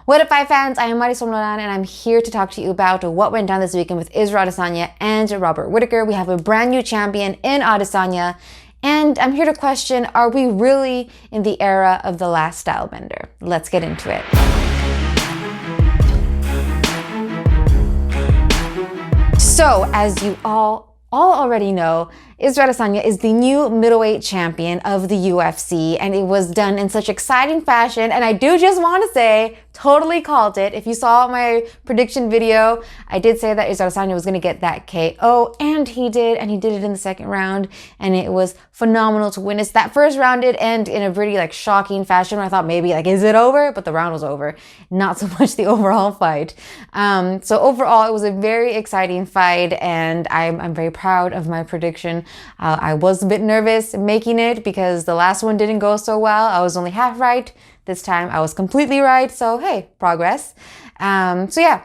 What up, Fight fans? I am Mari Somnolan, and I'm here to talk to you about what went down this weekend with Israel Adesanya and Robert Whittacker. We have a brand new champion in Adesanya, and I'm here to question, are we really in the era of the Last Stylebender? Let's get into it. So, as you all already know, Israel Adesanya is the new middleweight champion of the UFC, and it was done in such exciting fashion. And I do just want to say, totally called it. If you saw my prediction video, I did say that Israel Adesanya was going to get that KO, and he did it in the second round, and it was phenomenal to witness. That first round did end in a pretty shocking fashion. I thought maybe is it over? But the round was over. Not so much the overall fight. So overall, it was a very exciting fight, and I'm very proud of my prediction. I was a bit nervous making it because the last one didn't go so well. I was only half right. This time I was completely right. So hey, progress. So yeah,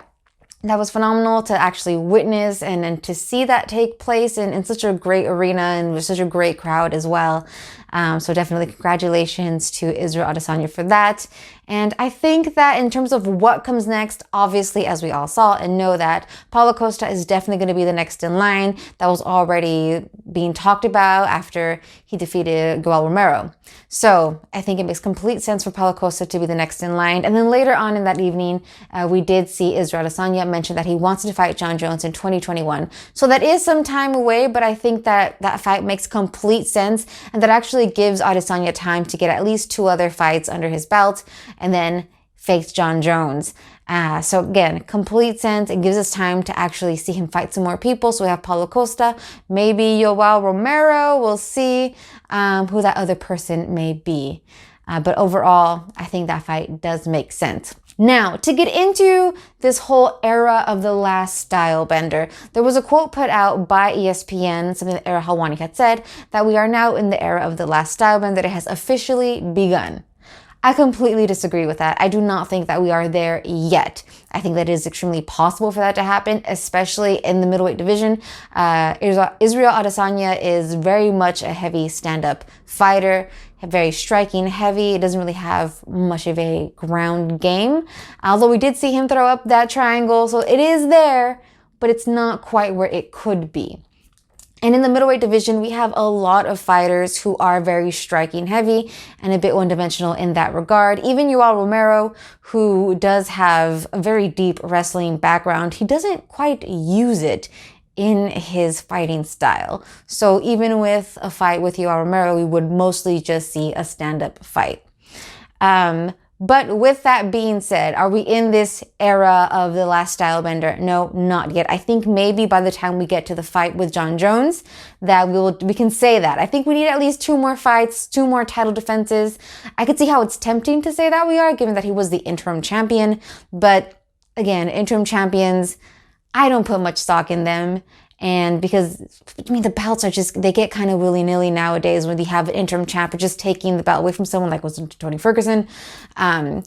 that was phenomenal to actually witness and to see that take place in such a great arena and with such a great crowd as well. So definitely congratulations to Israel Adesanya for that. And I think that in terms of what comes next, obviously, as we all saw and know, that Paulo Costa is definitely going to be the next in line. That was already being talked about after he defeated Joel Romero. So I think it makes complete sense for Paulo Costa to be the next in line. And then later on in that evening, we did see Israel Adesanya mention that he wants to fight Jon Jones in 2021. So that is some time away, but I think that that fight makes complete sense, and that actually gives Adesanya time to get at least 2 other fights under his belt and then face Jon Jones. So again, complete sense. It gives us time to actually see him fight some more people. So we have Paulo Costa, maybe Joel Romero. We'll see who that other person may be. But overall, I think that fight does make sense. Now, to get into this whole era of the Last Stylebender, there was a quote put out by ESPN, something that Ariel Helwani had said, that we are now in the era of the Last Stylebender. It has officially begun. I completely disagree with that. I do not think that we are there yet. I think that it is extremely possible for that to happen, especially in the middleweight division. Israel Adesanya is very much a heavy stand-up fighter, very striking heavy. It doesn't really have much of a ground game. Although we did see him throw up that triangle, so it is there, but it's not quite where it could be. And in the middleweight division, we have a lot of fighters who are very striking heavy and a bit one-dimensional in that regard. Even Joel Romero, who does have a very deep wrestling background, he doesn't quite use it in his fighting style. So even with a fight with Joel Romero, we would mostly just see a stand-up fight. But with that being said, are we in this era of the Last Stylebender? No, not yet. I think maybe by the time we get to the fight with Jon Jones, that we can say that. I think we need at least 2 more fights, 2 more title defenses. I could see how it's tempting to say that we are, given that he was the interim champion. But again, interim champions, I don't put much stock in them. And because, the belts are they get kind of willy-nilly nowadays when you have an interim champ or just taking the belt away from someone like was Tony Ferguson.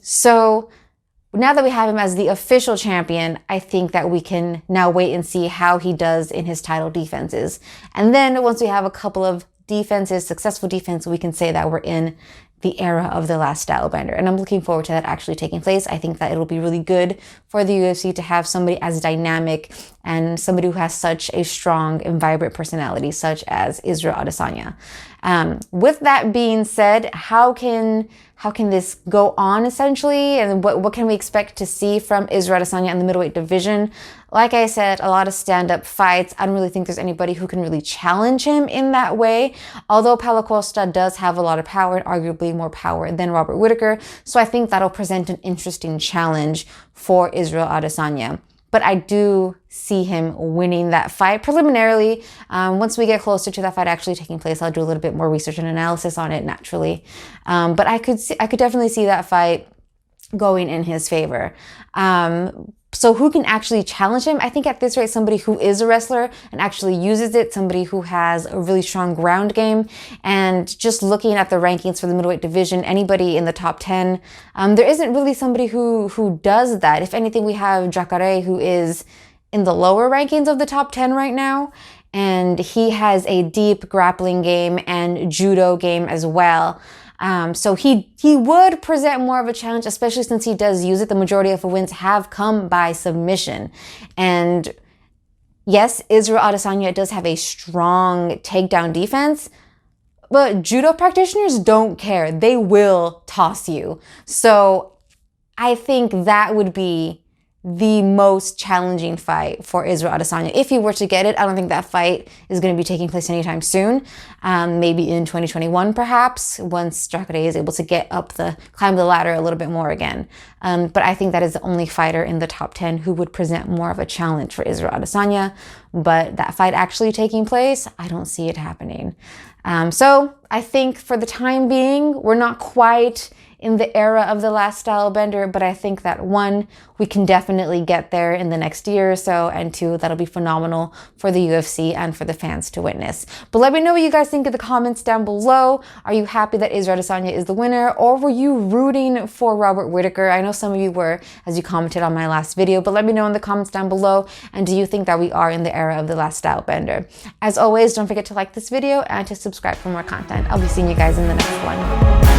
So now that we have him as the official champion, I think that we can now wait and see how he does in his title defenses. And then once we have a couple of defenses, successful defense, we can say that we're in the era of the Last Stylebender. And I'm looking forward to that actually taking place. I think that it'll be really good for the UFC to have somebody as dynamic and somebody who has such a strong and vibrant personality, such as Israel Adesanya. With that being said, how can this go on essentially? And what can we expect to see from Israel Adesanya in the middleweight division? Like I said, a lot of stand-up fights. I don't really think there's anybody who can really challenge him in that way. Although Paulo Costa does have a lot of power and arguably more power than Robert Whittacker. So I think that'll present an interesting challenge for Israel Adesanya. But I do see him winning that fight preliminarily. Once we get closer to that fight actually taking place, I'll do a little bit more research and analysis on it naturally. But I could definitely see that fight going in his favor. So who can actually challenge him? I think at this rate, somebody who is a wrestler and actually uses it, somebody who has a really strong ground game. And just looking at the rankings for the middleweight division, anybody in the top 10, there isn't really somebody who does that. If anything, we have Jacare, who is in the lower rankings of the top 10 right now. And he has a deep grappling game and judo game as well. So he would present more of a challenge, especially since he does use it. The majority of wins have come by submission. And yes, Israel Adesanya does have a strong takedown defense, but judo practitioners don't care. They will toss you. So I think that would be the most challenging fight for Israel Adesanya. If he were to get it, I don't think that fight is going to be taking place anytime soon. Maybe in 2021, perhaps, once Jacare is able to climb the ladder a little bit more again. But I think that is the only fighter in the top 10 who would present more of a challenge for Israel Adesanya. But that fight actually taking place, I don't see it happening. So I think for the time being, we're not quite in the era of the Last Stylebender, but I think that one, we can definitely get there in the next year or so, and two, that'll be phenomenal for the UFC and for the fans to witness. But let me know what you guys think in the comments down below. Are you happy that Israel Adesanya is the winner, or were you rooting for Robert Whittacker? I know some of you were, as you commented on my last video, but let me know in the comments down below. And do you think that we are in the era of the Last Stylebender? As always, don't forget to like this video and to subscribe for more content. I'll be seeing you guys in the next one.